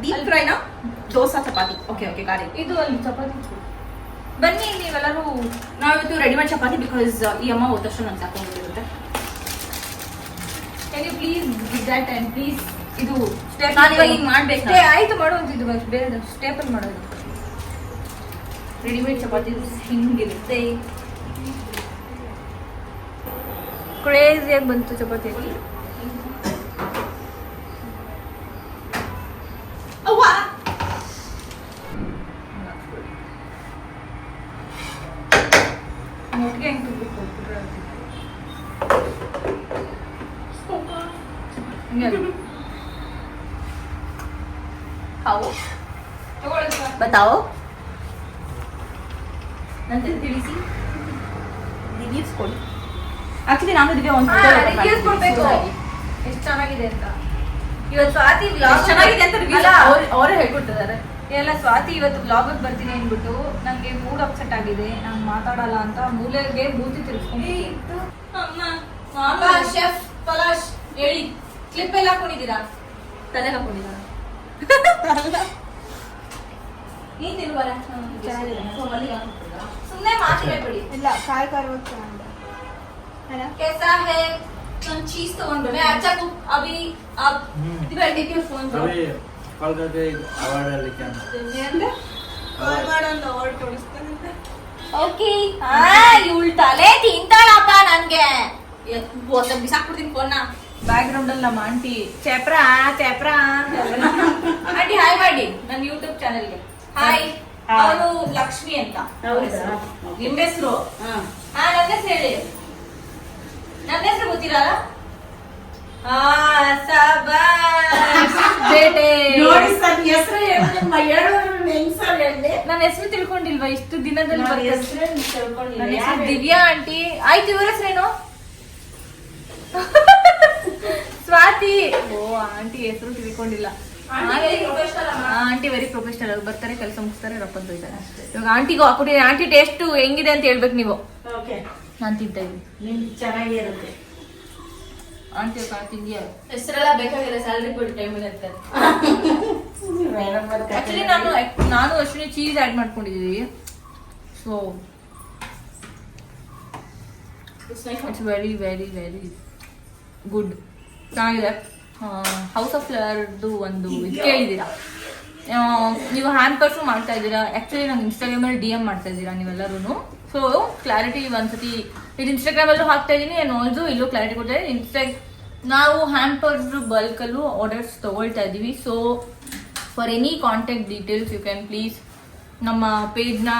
ಡೀಪ್ ಫ್ರೈನಾ ದೋಸಾ ಚಪಾತಿ. ಓಕೆ ಓಕೆ ಗಾಡಿ. ಇದು ಅಲ್ಲಿ ಚಪಾತಿ ಬನ್ನಿ ನೀವೆಲ್ಲರೂ. ನಾವಿವತ್ತು ರೆಡಿಮೇಡ್ ಚಪಾತಿ ಬಿಕಾಸ್ ಈ ಅಮ್ಮ ಹೋದಷ್ಟು ನಾನು ಸಾಕೊಂಡಿರುತ್ತೆ. Can you please give that and please ಇದು ಸ್ಟೆಪ್ ನಾನು ಇವಾಗ ಹಿಂಗೆ ಮಾಡ್ಬೇಕು. ಆಯ್ತು ಮಾಡುವಂತಿದ್ದು ಬೇರೆ ಸ್ಟೇಪಲ್ಲಿ ಮಾಡೋದು. ರೆಡಿಮೇಡ್ ಚಪಾತಿ ಹಿಂಗಿರುತ್ತೆ. ಕ್ರೇಜಿಯಾಗಿ ಬಂತು ಚಪಾತಿ. ನೋಡ್ಗೆ ಹೆಂಗೆ ತುಂಬಿಟ್ಬಿಟ್ರೆ ಹಾವು ತಗೊಳ್ಳಿ ಬತಾವೋ ನಂತರ ತಿಳಿಸಿ ರಿವ್ಯೂಸ್ ಕೊಡಿ. ಆಕ್ಚುಲಿ ನಾನು ದಿವ್ಯ ಒಂದು ರಿವ್ಯೂಸ್ ಕೊಡ್ಬೇಕು ಎಷ್ಟು ಚೆನ್ನಾಗಿದೆ ಅಂತ. ಇವತ್ತು ಸ್ವಾತಿ ವ್ಲಾಗ್ ಚೆನ್ನಾಗಿದೆ ಅಂತ ರಿವ್ಯೂಸ್ ಅಲ್ಲ, ಅವರೇ ಹೇಳ್ಕೊಟ್ಟಿದ್ದಾರೆ. ಎಲ್ಲ ಸ್ವಾತಿ ಇವತ್ತು ವ್ಲಾಗ್ ಬರ್ತೀನಿ ಅಂದ್ಬಿಟ್ಟು ನಂಗೆ ಮೂಡ್ ಅಪ್ಸೆಟ್ ಆಗಿದೆ, ನಾನು ಮಾತಾಡಲ್ಲ ಅಂತ ಮೂಲೆಗೆ ಮೂತಿ ತಿರ್ಸ್ಕೊಂಡು ಶೆಫ್ ಪಲಾಶ್ ಹೇಳಿ ಕ್ಲಿಪ್ ಎಲ್ಲ ಹಾಕೊಂಡಿದ್ದೀರಾ? ತಲೆ ಹಾಕೊಂಡಿದ್ದಾರೆ. ನೀನ್ ತಿನ್ಬಾರ ಸುಮ್ಮನೆ ಮಾತಾಡ್ಬೇಡಿ. ಇಲ್ಲ ಕಾಯಿ ಕಾರ್ವತ್ತು कैसा है? ನಾನು ಚೀಸ್ ತಗೊಂಡು मैं अच्छा कुक अभी आप दिवाली के फोन करो अभी कॉल करके अवार्ड लेके आना ಕಾಲ್ ಮಾಡೋದು ಅವಾರ್ಡ್ ಕೊಡಿಸ್ತಾನೆ. ಓಕೆ. ಇವಳು ತಲೆ ತಿಂತಾಳಪ್ಪ ನನ್ಗೆ. ಬಿಸಾಕ್ಬಿಡ್ತೀನಿ ಫೋನ್ನ. ಬ್ಯಾಕ್ ಗ್ರೌಂಡ್ ಅಲ್ಲಿ ನಮ್ಮ ಆಂಟಿ ಚಪ್ರಾ ಆಂಟಿ ಹಾಯ್ ಮಾಡಿ ನನ್ನ ಯೂಟ್ಯೂಬ್ ಚಾನೆಲ್ಗೆ. ಹಾಯ್. ಅವರು ಲಕ್ಷ್ಮಿ ಅಂತ. ನಿಮ್ಮ ಹೆಸರು? ನನ್ನ ಹೆಸರು ಹೇಳಿ. ನನ್ನ ಹೆಸರು ಗೊತ್ತಿರಲ್ಲ? ನನ್ನ ಹೆಸರು ತಿಳ್ಕೊಂಡಿಲ್ವಾ ಇಷ್ಟು ದಿನದಲ್ಲಿ? ನನ್ನ ಹೆಸರು ದಿವ್ಯಾ ಆಂಟಿ. ಆಯ್ತು, ಇವರ ಹೆಸರೇನು? ಸ್ವಾತಿ. ಓ ಆಂಟಿ ಹೆಸರು ತಿಳ್ಕೊಂಡಿಲ್ಲ. Aunty very professional. ಬರ್ತಾರೆ, ಕೆಲಸ ಮುಗಿಸ್ತಾರೆ, ರೊಕ್ಕ ಇದ್ದಾರೆ. ಇವಾಗ ಆಂಟಿಗೂ ಹಾಕೊಟ್ಟಿದ್ದೀನಿ. ಆಂಟಿ ಟೇಸ್ಟ್ ಹೆಂಗಿದೆ ಅಂತ ಹೇಳ್ಬೇಕು ನೀವು. ನಾನು ತಿಂತಾ ಇದ್ದೀನಿ. ಚೆನ್ನಾಗಿರುತ್ತೆ. ಆಂಟಿ ತಿಂದಿಯಾ? ಹೆಸರೆಲ್ಲ ಬೇಕಾಗಿಲ್ಲ, ಸ್ಯಾಲ್ರಿ ಕೊಡಿ ಟೈಮ್ ಇರುತ್ತೆ. ಆಕ್ಚುಲಿ ನಾನು ಅಶ್ವಿನಿ ಚೀಸ್ ಆ್ಯಡ್ ಮಾಡ್ಕೊಂಡಿದ್ದೀವಿ. So it's very very very good. ಚೆನ್ನಾಗಿದೆ. ಹೌಸ್ ಆಫ್ ಫ್ಲವರ್ದು ಒಂದು ಇದು ಕೇಳಿದ್ದೀರಾ. ನೀವು ಹ್ಯಾಂಪರ್ಸು ಮಾಡ್ತಾ ಇದ್ದೀರಾ. ಆ್ಯಕ್ಚುಲಿ ನಂಗೆ ಇನ್ಸ್ಟಾಗ್ರಾಮಲ್ಲಿ DM ಮಾಡ್ತಾ ಇದ್ದೀರಾ ನೀವೆಲ್ಲರೂ. ಸೊ ಕ್ಲಾರಿಟಿ ಒಂದ್ಸತಿ ಇದು ಇನ್ಸ್ಟಾಗ್ರಾಮಲ್ಲೂ ಹಾಕ್ತಾ ಇದ್ದೀನಿ ಆ್ಯಂಡ್ ಆಲ್ಸೋ ಇಲ್ಲೂ ಕ್ಲಾರಿಟಿ ಕೊಡ್ತಾ ಇದ್ದೀನಿ. ನಾವು ಹ್ಯಾಂಪರ್ಸ್ ಬಲ್ಕಲ್ಲೂ ಆರ್ಡರ್ಸ್ ತೊಗೊಳ್ತಾ ಇದ್ದೀವಿ. So for any contact details you can please ನಮ್ಮ ಪೇಜ್ನ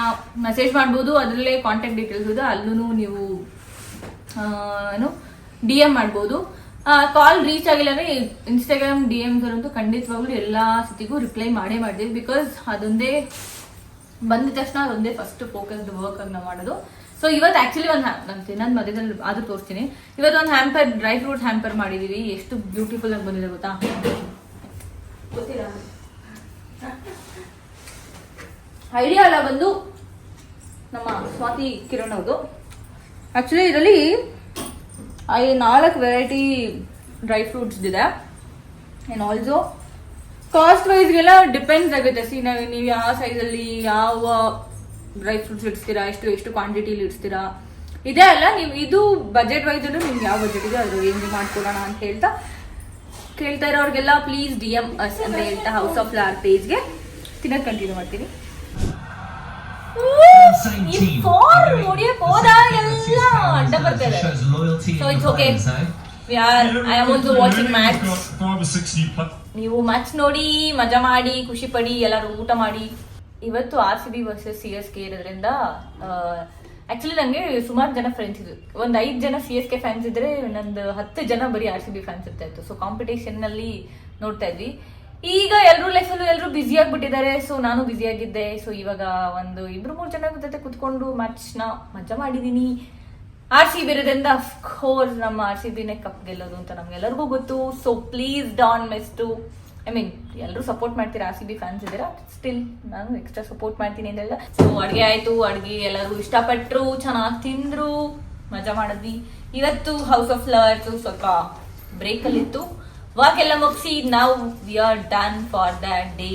ಮೆಸೇಜ್ ಮಾಡ್ಬೋದು. ಅದರಲ್ಲೇ ಕಾಂಟ್ಯಾಕ್ಟ್ ಡೀಟೇಲ್ಸ್ ಇದೆ, ಅಲ್ಲೂ ನೀವು ಏನು DM ಮಾಡ್ಬೋದು. ಕಾಲ್ ರೀಚ್ ಆಗಿಲ್ಲ ಅಂದರೆ ಇನ್ಸ್ಟಾಗ್ರಾಮ್ DMs ಅಂತೂ ಖಂಡಿತವಾಗ್ಲೂ ಎಲ್ಲ ಸತಿಗೂ ರಿಪ್ಲೈ ಮಾಡೇ ಮಾಡ್ತೀವಿ. ಬಿಕಾಸ್ ಅದೊಂದೇ ಬಂದ ತಕ್ಷಣ ಅದೊಂದೇ ಫಸ್ಟ್ ಫೋಕಸ್ಡ್ ವರ್ಕ್ ಆಗಿ ನಾವು ಮಾಡೋದು. ಸೊ ಇವತ್ತು ಆ್ಯಕ್ಚುಲಿ ನಾನು ತಿನ್ನೋದು ಮಧ್ಯದಲ್ಲಿ ಅದು ತೋರಿಸ್ತೀನಿ. ಇವತ್ತು ಒಂದು ಹ್ಯಾಂಪರ್, ಡ್ರೈ ಫ್ರೂಟ್ಸ್ ಹ್ಯಾಂಪರ್ ಮಾಡಿದ್ದೀವಿ. ಎಷ್ಟು ಬ್ಯೂಟಿಫುಲ್ ಆಗಿ ಬಂದಿದೆ ಗೊತ್ತಾ? ಗೊತ್ತಿಲ್ಲ, ಐಡಿಯಾ ಎಲ್ಲ ಬಂದು ನಮ್ಮ ಸ್ವಾತಿ ಕಿರಣ್ ಅವ್ರದ್ದು. ಆ್ಯಕ್ಚುಲಿ ಇದರಲ್ಲಿ 4 ವೆರೈಟಿ ಡ್ರೈ ಫ್ರೂಟ್ಸ್ ಇದೆ. ಆ್ಯಂಡ್ ಆಲ್ಸೋ ಕಾಸ್ಟ್ ವೈಸ್ಗೆಲ್ಲ ಡಿಪೆಂಡ್ಸ್ ಆಗುತ್ತೆ. ನೀವು ಯಾವ ಸೈಜಲ್ಲಿ ಯಾವ ಡ್ರೈ ಫ್ರೂಟ್ಸ್ ಇಡ್ಸ್ತೀರಾ, ಎಷ್ಟು ಕ್ವಾಂಟಿಟಿಲಿ ಇಡ್ಸ್ತೀರಾ, ಇದೇ ಅಲ್ಲ. ನೀವು ಇದು ಬಜೆಟ್ ವೈಸಲ್ಲೂ ನಿಮ್ಗೆ ಯಾವ ಬಜೆಟ್ ಇದೆ ಅದು ಏನು ಮಾಡ್ಕೊಡೋಣ ಅಂತ ಕೇಳ್ತಾ ಇರೋರಿಗೆಲ್ಲ ಪ್ಲೀಸ್ DM ಅಸ್ ಅಂತ ಹೇಳ್ತಾ ಹೌಸ್ ಆಫ್ ಫ್ಲವರ್ ಪೇಜ್ಗೆ ತಿನ್ನೋದು ಕಂಟಿನ್ಯೂ ಮಾಡ್ತೀನಿ. ಅಡ್ಡ ಬರ್ತಾರೆ. So it's okay. I am also watching match. ನೀವು ಮ್ಯಾಚ್ ನೋಡಿ ಮಜಾ ಮಾಡಿ ಖುಷಿ ಪಡಿ, ಎಲ್ಲರೂ ಊಟ ಮಾಡಿ. ಇವತ್ತು RCB ವರ್ಸಸ್ CSK ಇರೋದ್ರಿಂದ ಆಕ್ಚುಲಿ ನನಗೆ ಸುಮಾರು ಜನ ಫ್ರೆಂಡ್ಸ್ ಇದ್ರು. ಒಂದು 5 ಜನ CSK ಫ್ಯಾನ್ಸ್ ಇದ್ರೆ ನಂದು 10 ಜನ ಬರೀ RCB ಫ್ಯಾನ್ಸ್ ಇರ್ತಾ ಇತ್ತು. ಸೊ ಕಾಂಪಿಟೇಷನ್ ನಲ್ಲಿ ನೋಡ್ತಾ ಇದ್ವಿ. ಈಗ ಎಲ್ಲರೂ ಲೈಫಲ್ಲೂ ಎಲ್ಲರೂ ಬ್ಯುಸಿ ಆಗಿಬಿಟ್ಟಿದ್ದಾರೆ. ಸೊ ನಾನು ಬ್ಯುಸಿ ಆಗಿದ್ದೆ. ಸೊ ಇವಾಗ ಒಂದು 2-3 ಜನ ಜೊತೆ ಕುತ್ಕೊಂಡು ಮ್ಯಾಚ್ನ ಮಜಾ ಮಾಡಿದ್ದೀನಿ. RCB ಇರೋದ್ರಿಂದ ಅಫ್ಕೋರ್ಸ್ ನಮ್ಮ RCBನೇ ಕಪ್ ಗೆಲ್ಲೋದು ಅಂತ ನಮ್ಗೆಲ್ಲರಿಗೂ ಗೊತ್ತು. So please don't miss to, ಎಲ್ಲರೂ ಸಪೋರ್ಟ್ ಮಾಡ್ತೀರಾ. RCB ಫ್ಯಾನ್ಸ್ ಇದ್ದೀರಾ, ಸ್ಟಿಲ್ ನಾನು ಎಕ್ಸ್ಟ್ರಾ ಸಪೋರ್ಟ್ ಮಾಡ್ತೀನಿ ಅಂತೆಲ್ಲ. ಸೊ ಅಡುಗೆ ಆಯಿತು, ಅಡುಗೆ ಎಲ್ಲರೂ ಇಷ್ಟಪಟ್ಟರು, ಚೆನ್ನಾಗಿ ತಿಂದರು, ಮಜಾ ಮಾಡಿದ್ವಿ. ಇವತ್ತು ಹೌಸ್ ಆಫ್ ಫ್ಲವರ್ಸ್ ಸ್ವಲ್ಪ ಬ್ರೇಕಲ್ಲಿತ್ತು. ವರ್ಕ್ ಎಲ್ಲ ಮುಗಿಸಿ ನಾವು we are done for that day.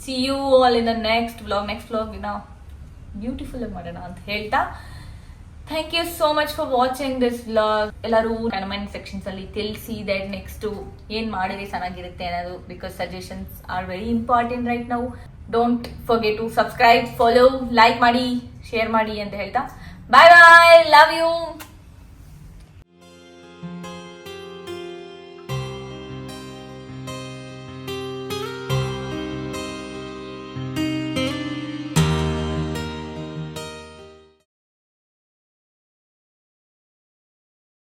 See you all in the next vlog ನಾವು ಬ್ಯೂಟಿಫುಲ್ ಆಗಿ ಮಾಡೋಣ ಅಂತ ಹೇಳ್ತಾ thank you so much for watching this vlog. ಎಲ್ಲರೂ ಕಮೆಂಟ್ ಸೆಕ್ಷನ್ಸ್ ಅಲ್ಲಿ ತಿಳಿಸಿ ದಟ್ ನೆಕ್ಸ್ಟ್ ಏನ್ ಮಾಡಿದ್ರೆ ಚೆನ್ನಾಗಿರುತ್ತೆ ಅನ್ನೋದು. Because suggestions are very important right now. Don't forget to subscribe, follow, like ಮಾಡಿ, ಶೇರ್ ಮಾಡಿ ಅಂತ ಹೇಳ್ತಾ ಬಾಯ್ ಬಾಯ್, ಲವ್ ಯು.